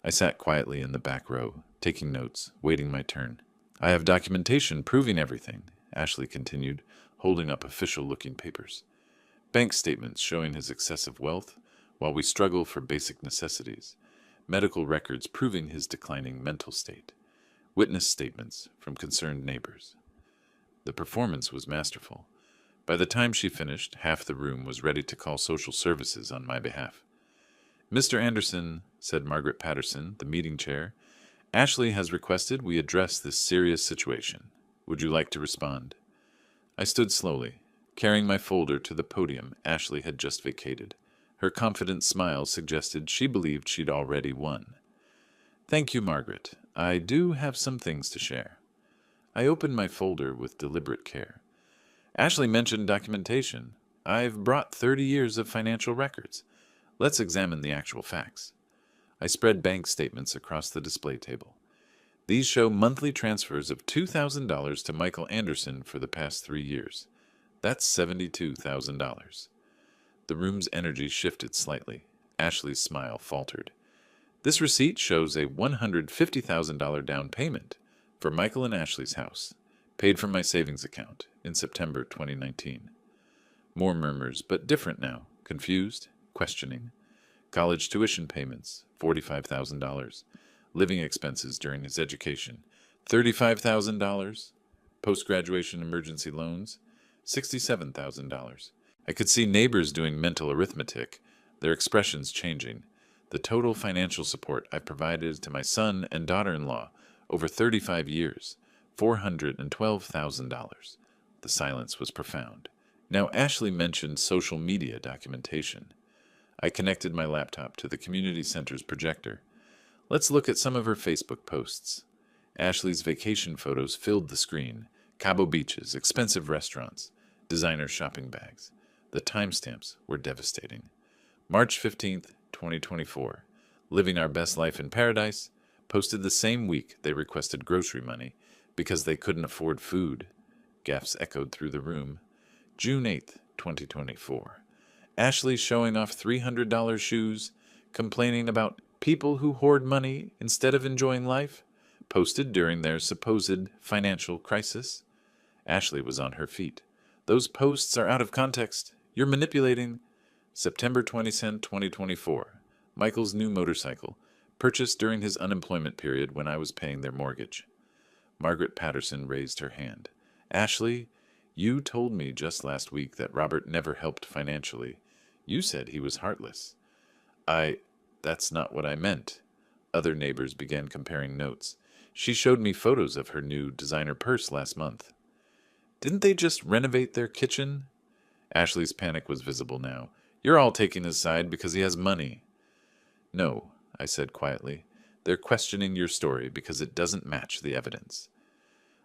I sat quietly in the back row, taking notes, waiting my turn. "I have documentation proving everything," Ashley continued, holding up official-looking papers. "Bank statements showing his excessive wealth, while we struggle for basic necessities. medical records proving his declining mental state, witness statements from concerned neighbors. The performance was masterful. By the time she finished, half the room was ready to call social services on my behalf. "Mr. Anderson," said Margaret Patterson, the meeting chair, "Ashley has requested we address this serious situation. Would you like to respond?" I stood slowly, carrying my folder to the podium Ashley had just vacated. Her confident smile suggested she believed she'd already won. "Thank you, Margaret. I do have some things to share." I opened my folder with deliberate care. Ashley mentioned documentation. I've brought 30 years of financial records. Let's examine the actual facts. I spread bank statements across the display table. These show monthly transfers of $2,000 to Michael Anderson for the past 3 years. That's $72,000. The room's energy shifted slightly. Ashley's smile faltered. "This receipt shows a $150,000 down payment for Michael and Ashley's house, paid from my savings account in September 2019. More murmurs, but different now, confused, questioning. College tuition payments, $45,000. Living expenses during his education, $35,000. Post-graduation emergency loans, $67,000. I could see neighbors doing mental arithmetic, their expressions changing. The total financial support I provided to my son and daughter-in-law over 35 years, $412,000. The silence was profound. Now Ashley mentioned social media documentation. I connected my laptop to the community center's projector. Let's look at some of her Facebook posts. Ashley's vacation photos filled the screen. Cabo beaches, expensive restaurants, designer shopping bags. The timestamps were devastating. March 15th, 2024. Living our best life in paradise. Posted the same week they requested grocery money because they couldn't afford food. Gaffes echoed through the room. June 8th, 2024. Ashley showing off $300 shoes, complaining about people who hoard money instead of enjoying life, posted during their supposed financial crisis. Ashley was on her feet. "Those posts are out of context. You're manipulating." September 20th, 2024. Michael's new motorcycle, purchased during his unemployment period when I was paying their mortgage. Margaret Patterson raised her hand. "Ashley, you told me just last week that Robert never helped financially. You said he was heartless." That's not what I meant." Other neighbors began comparing notes. "She showed me photos of her new designer purse last month." "Didn't they just renovate their kitchen?" Ashley's panic was visible now. "You're all taking his side because he has money." "No," I said quietly. "They're questioning your story because it doesn't match the evidence."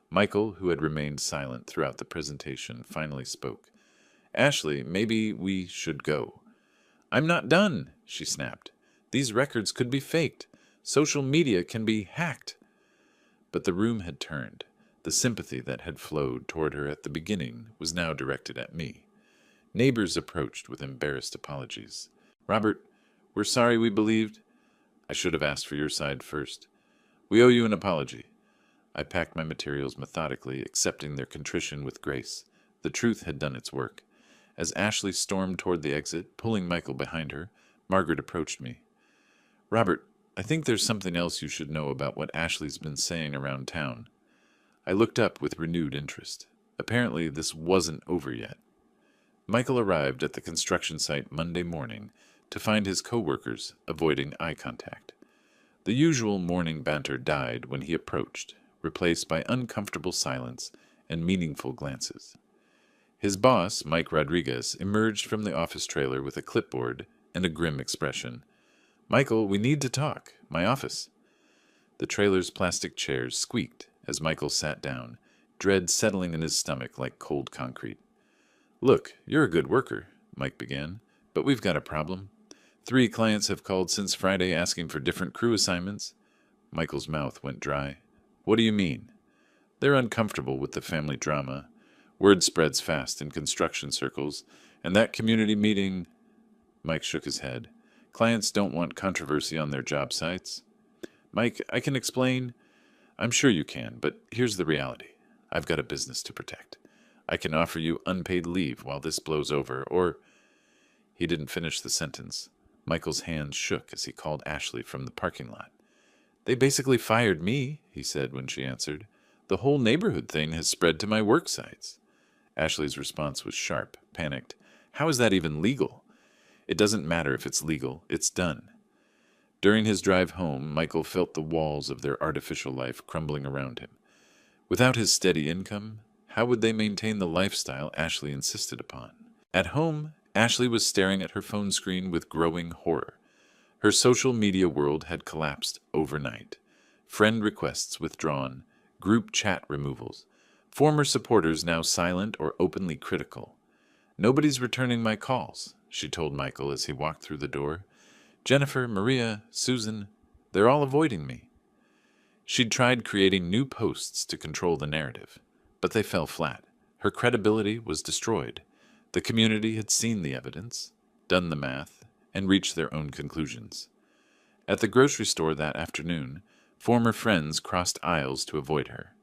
Michael, who had remained silent throughout the presentation, finally spoke. "Ashley, maybe we should go." "I'm not done," she snapped. "These records could be faked. Social media can be hacked." But the room had turned. The sympathy that had flowed toward her at the beginning was now directed at me. Neighbors approached with embarrassed apologies. "Robert, we're sorry we believed. I should have asked for your side first. We owe you an apology." I packed my materials methodically, accepting their contrition with grace. The truth had done its work. As Ashley stormed toward the exit, pulling Michael behind her, Margaret approached me. "Robert, I think there's something else you should know about what Ashley's been saying around town." I looked up with renewed interest. Apparently, this wasn't over yet. Michael arrived at the construction site Monday morning to find his co-workers avoiding eye contact. The usual morning banter died when he approached, replaced by uncomfortable silence and meaningful glances. His boss, Mike Rodriguez, emerged from the office trailer with a clipboard and a grim expression. "Michael, we need to talk. My office." The trailer's plastic chairs squeaked as Michael sat down, dread settling in his stomach like cold concrete. "Look, you're a good worker," Mike began, "but we've got a problem. 3 clients have called since Friday asking for different crew assignments." Michael's mouth went dry. "What do you mean?" "They're uncomfortable with the family drama. Word spreads fast in construction circles, and that community meeting—" Mike shook his head. "Clients don't want controversy on their job sites." "Mike, I can explain." "I'm sure you can, but here's the reality. I've got a business to protect. I can offer you unpaid leave while this blows over, or—" He didn't finish the sentence. Michael's hands shook as he called Ashley from the parking lot. They basically fired me, he said when she answered. The whole neighborhood thing has spread to my work sites. Ashley's response was sharp, panicked. How is that even legal? It doesn't matter if it's legal. It's done. During his drive home, Michael felt the walls of their artificial life crumbling around him. Without his steady income, how would they maintain the lifestyle Ashley insisted upon? At home, Ashley was staring at her phone screen with growing horror. Her social media world had collapsed overnight. Friend requests withdrawn, group chat removals, former supporters now silent or openly critical. Nobody's returning my calls, she told Michael as he walked through the door. Jennifer, Maria, Susan, they're all avoiding me. She'd tried creating new posts to control the narrative, but they fell flat. Her credibility was destroyed. The community had seen the evidence, done the math, and reached their own conclusions. At the grocery store that afternoon, former friends crossed aisles to avoid her.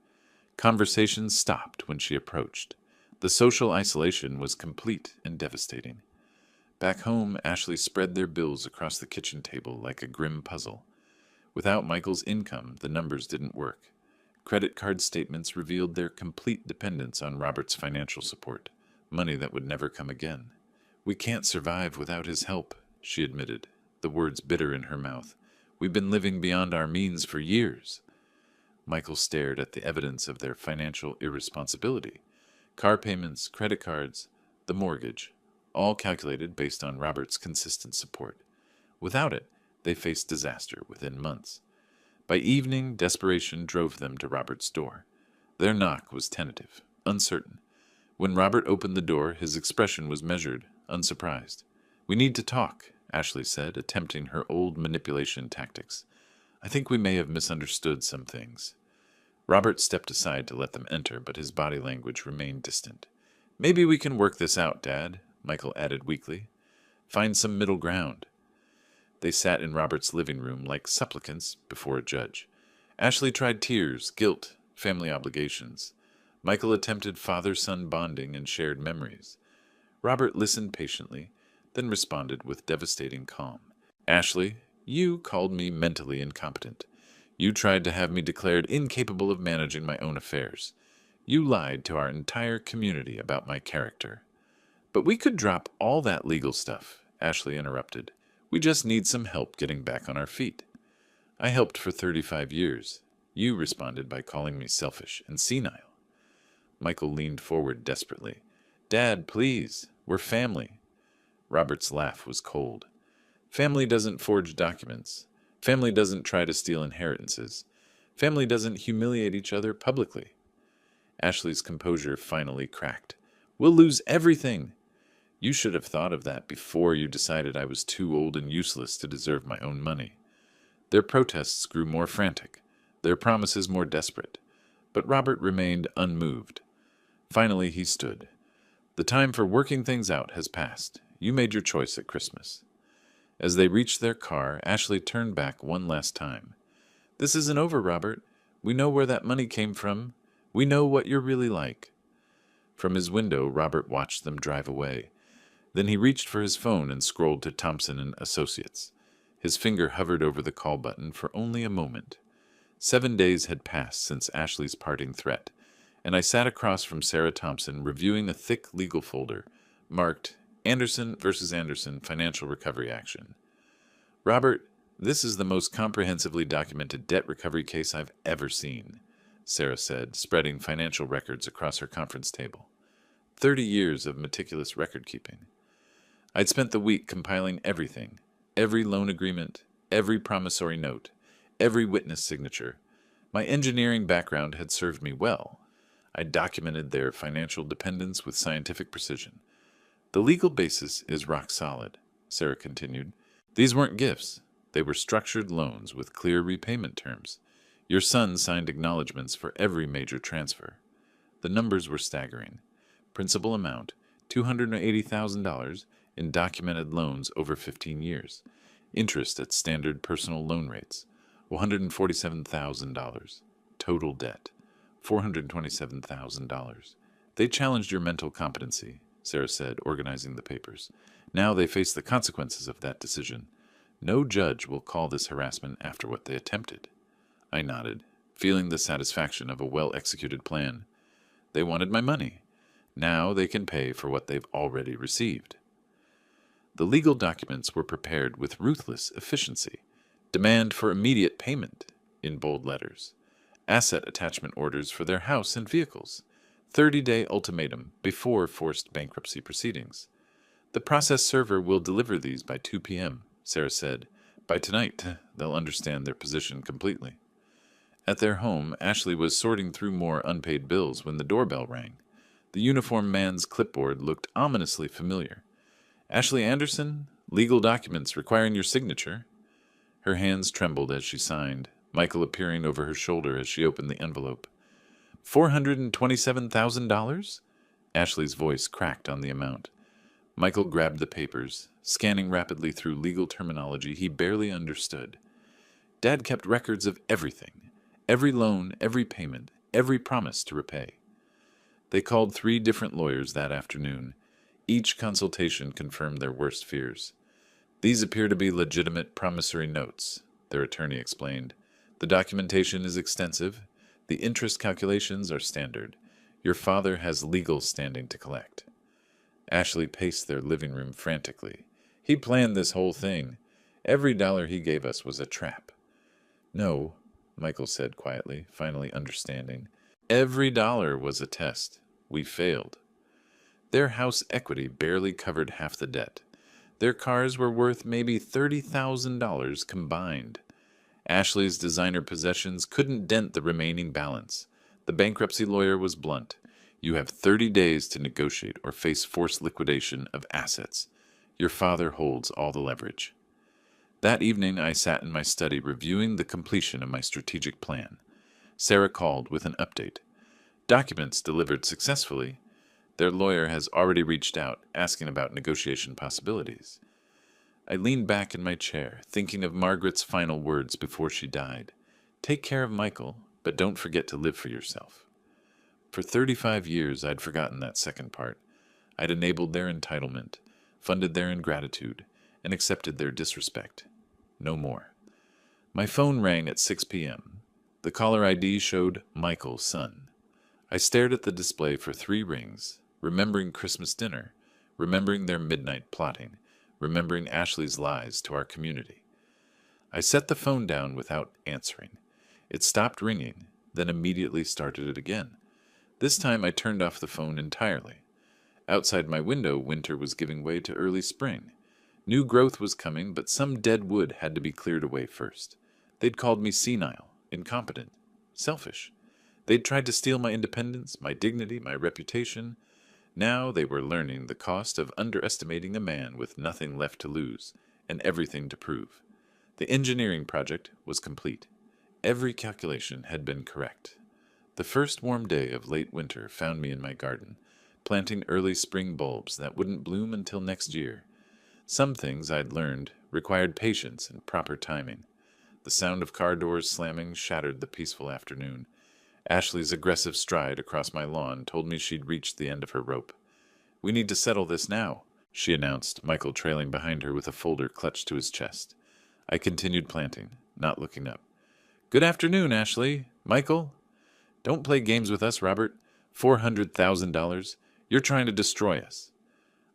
Conversations stopped when she approached. The social isolation was complete and devastating. Back home, Ashley spread their bills across the kitchen table like a grim puzzle. Without Michael's income, the numbers didn't work. Credit card statements revealed their complete dependence on Robert's financial support, money that would never come again. We can't survive without his help, she admitted, the words bitter in her mouth. We've been living beyond our means for years. Michael stared at the evidence of their financial irresponsibility. Car payments, credit cards, the mortgage, all calculated based on Robert's consistent support. Without it, they faced disaster within months. By evening, desperation drove them to Robert's door. Their knock was tentative, uncertain. When Robert opened the door, his expression was measured, unsurprised. We need to talk, Ashley said, attempting her old manipulation tactics. I think we may have misunderstood some things. Robert stepped aside to let them enter, but his body language remained distant. Maybe we can work this out, Dad, Michael added weakly. Find some middle ground. They sat in Robert's living room like supplicants before a judge. Ashley tried tears, guilt, family obligations. Michael attempted father-son bonding and shared memories. Robert listened patiently, then responded with devastating calm. Ashley, you called me mentally incompetent. You tried to have me declared incapable of managing my own affairs. You lied to our entire community about my character. But we could drop all that legal stuff, Ashley interrupted. We just need some help getting back on our feet. I helped for 35 years. You responded by calling me selfish and senile. Michael leaned forward desperately. Dad, please, we're family. Robert's laugh was cold. Family doesn't forge documents. Family doesn't try to steal inheritances. Family doesn't humiliate each other publicly. Ashley's composure finally cracked. We'll lose everything. You should have thought of that before you decided I was too old and useless to deserve my own money. Their protests grew more frantic, their promises more desperate, but Robert remained unmoved. Finally he stood. The time for working things out has passed. You made your choice at Christmas. As they reached their car, Ashley turned back one last time. This isn't over, Robert. We know where that money came from. We know what you're really like. From his window, Robert watched them drive away. Then he reached for his phone and scrolled to Thompson and Associates. His finger hovered over the call button for only a moment. 7 days had passed since Ashley's parting threat, and I sat across from Sarah Thompson reviewing a thick legal folder marked Anderson versus Anderson Financial Recovery Action. Robert, this is the most comprehensively documented debt recovery case I've ever seen, Sarah said, spreading financial records across her conference table. 30 years of meticulous record-keeping. I'd spent the week compiling everything, every loan agreement, every promissory note, every witness signature. My engineering background had served me well. I documented their financial dependence with scientific precision. The legal basis is rock solid, Sarah continued. These weren't gifts. They were structured loans with clear repayment terms. Your son signed acknowledgments for every major transfer. The numbers were staggering. Principal amount, $280,000 in documented loans over 15 years. Interest at standard personal loan rates, $147,000. Total debt, $427,000. They challenged your mental competency, Sarah said, organizing the papers. Now they face the consequences of that decision. No judge will call this harassment after what they attempted. I nodded, feeling the satisfaction of a well-executed plan. They wanted my money. Now they can pay for what they've already received. The legal documents were prepared with ruthless efficiency. Demand for immediate payment, in bold letters. Asset attachment orders for their house and vehicles. 30-day ultimatum before forced bankruptcy proceedings. The process server will deliver these by 2 p.m., Sarah said. By tonight, they'll understand their position completely. At their home, Ashley was sorting through more unpaid bills when the doorbell rang. The uniformed man's clipboard looked ominously familiar. Ashley Anderson, legal documents requiring your signature. Her hands trembled as she signed, Michael appearing over her shoulder as she opened the envelope. $427,000? Ashley's voice cracked on the amount. Michael grabbed the papers, scanning rapidly through legal terminology he barely understood. Dad kept records of everything. Every loan, every payment, every promise to repay. They called 3 different lawyers that afternoon. Each consultation confirmed their worst fears. These appear to be legitimate promissory notes, their attorney explained. The documentation is extensive. The interest calculations are standard. Your father has legal standing to collect. Ashley paced their living room frantically. He planned this whole thing. Every dollar he gave us was a trap. No, Michael said quietly, finally understanding. Every dollar was a test. We failed. Their house equity barely covered half the debt. Their cars were worth maybe $30,000 combined. Ashley's designer possessions couldn't dent the remaining balance. The bankruptcy lawyer was blunt. You have 30 days to negotiate or face forced liquidation of assets. Your father holds all the leverage. That evening I sat in my study reviewing the completion of my strategic plan. Sarah called with an update. Documents delivered successfully. Their lawyer has already reached out, asking about negotiation possibilities. I leaned back in my chair, thinking of Margaret's final words before she died. Take care of Michael, but don't forget to live for yourself. For 35 years, I'd forgotten that second part. I'd enabled their entitlement, funded their ingratitude, and accepted their disrespect. No more. My phone rang at 6 p.m. The caller ID showed Michael's son. I stared at the display for 3 rings, remembering Christmas dinner, remembering their midnight plotting, remembering Ashley's lies to our community. I set the phone down without answering. It stopped ringing, then immediately started it again. This time I turned off the phone entirely. Outside my window, winter was giving way to early spring. New growth was coming, but some dead wood had to be cleared away first. They'd called me senile, incompetent, selfish. They'd tried to steal my independence, my dignity, my reputation. Now they were learning the cost of underestimating a man with nothing left to lose and everything to prove. The engineering project was complete. Every calculation had been correct. The first warm day of late winter found me in my garden, planting early spring bulbs that wouldn't bloom until next year. Some things I'd learned required patience and proper timing. The sound of car doors slamming shattered the peaceful afternoon. Ashley's aggressive stride across my lawn told me she'd reached the end of her rope. We need to settle this now, she announced, Michael trailing behind her with a folder clutched to his chest. I continued planting, not looking up. Good afternoon, Ashley. Michael? Don't play games with us, Robert. $400,000. You're trying to destroy us.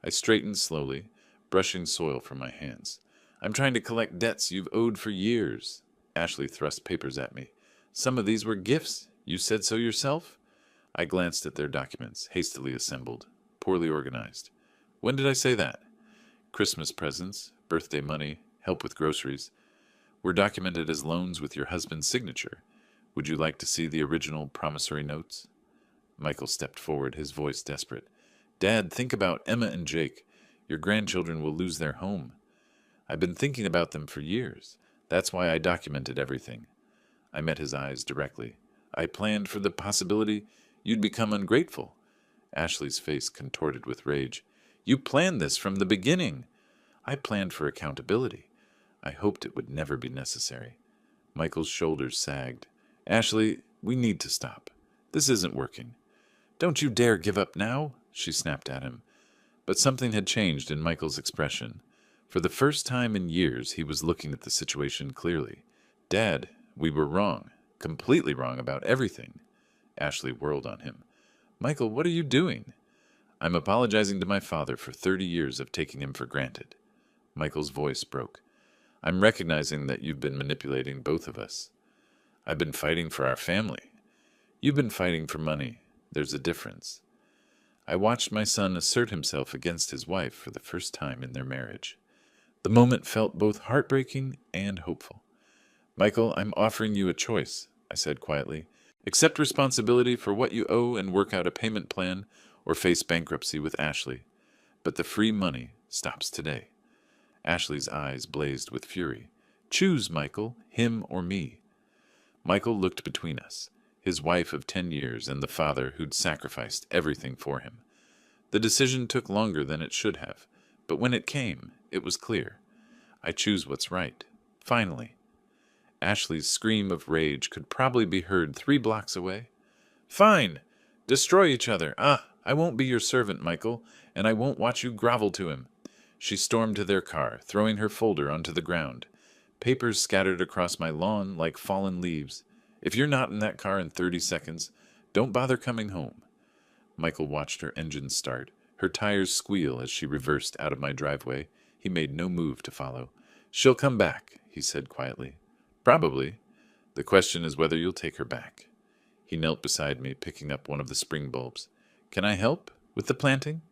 I straightened slowly, brushing soil from my hands. I'm trying to collect debts you've owed for years. Ashley thrust papers at me. Some of these were gifts. You said so yourself? I glanced at their documents, hastily assembled, poorly organized. When did I say that? Christmas presents, birthday money, help with groceries, were documented as loans with your husband's signature. Would you like to see the original promissory notes? Michael stepped forward, his voice desperate. Dad, think about Emma and Jake. Your grandchildren will lose their home. I've been thinking about them for years. That's why I documented everything. I met his eyes directly. I planned for the possibility you'd become ungrateful. Ashley's face contorted with rage. You planned this from the beginning. I planned for accountability. I hoped it would never be necessary. Michael's shoulders sagged. Ashley, we need to stop. This isn't working. Don't you dare give up now, she snapped at him. But something had changed in Michael's expression. For the first time in years, he was looking at the situation clearly. Dad, we were wrong. Completely wrong about everything. Ashley whirled on him. Michael, what are you doing? I'm apologizing to my father for 30 years of taking him for granted. Michael's voice broke. I'm recognizing that you've been manipulating both of us. I've been fighting for our family. You've been fighting for money. There's a difference. I watched my son assert himself against his wife for the first time in their marriage. The moment felt both heartbreaking and hopeful. Michael, I'm offering you a choice, I said quietly. Accept responsibility for what you owe and work out a payment plan, or face bankruptcy with Ashley. But the free money stops today. Ashley's eyes blazed with fury. Choose, Michael, him or me. Michael looked between us, his wife of 10 years and the father who'd sacrificed everything for him. The decision took longer than it should have, but when it came, it was clear. I choose what's right. Finally. Ashley's scream of rage could probably be heard 3 blocks away. Fine! Destroy each other! I won't be your servant, Michael, and I won't watch you grovel to him. She stormed to their car, throwing her folder onto the ground. Papers scattered across my lawn like fallen leaves. If you're not in that car in 30 seconds, don't bother coming home. Michael watched her engine start, her tires squeal as she reversed out of my driveway. He made no move to follow. She'll come back, he said quietly. Probably. The question is whether you'll take her back. He knelt beside me, picking up one of the spring bulbs. Can I help with the planting?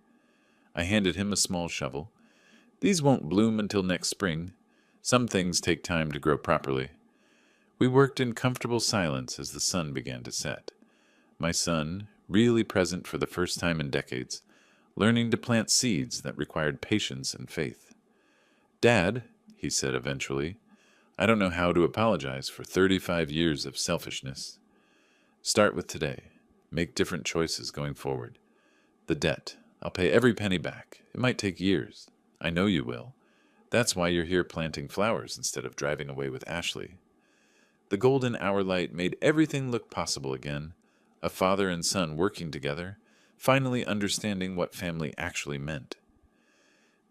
I handed him a small shovel. These won't bloom until next spring. Some things take time to grow properly. We worked in comfortable silence as the sun began to set. My son, really present for the first time in decades, learning to plant seeds that required patience and faith. Dad, he said eventually, I don't know how to apologize for 35 years of selfishness. Start with today. Make different choices going forward. The debt. I'll pay every penny back. It might take years. I know you will. That's why you're here planting flowers instead of driving away with Ashley. The golden hour light made everything look possible again. A father and son working together, finally understanding what family actually meant.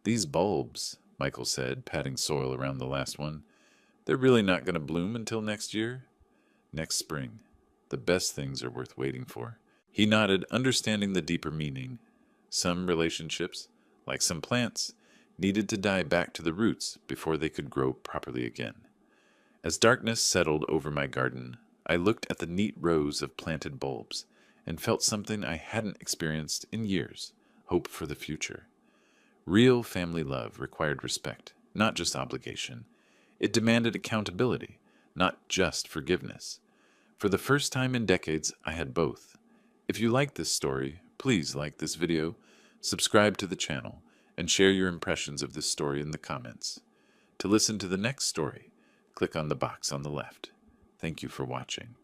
These bulbs, Michael said, patting soil around the last one, they're really not going to bloom until next year? Next spring. The best things are worth waiting for. He nodded, understanding the deeper meaning. Some relationships, like some plants, needed to die back to the roots before they could grow properly again. As darkness settled over my garden, I looked at the neat rows of planted bulbs and felt something I hadn't experienced in years, hope for the future. Real family love required respect, not just obligation. It demanded accountability, not just forgiveness. For the first time in decades, I had both. If you like this story, please like this video, subscribe to the channel, and share your impressions of this story in the comments. To listen to the next story, click on the box on the left. Thank you for watching.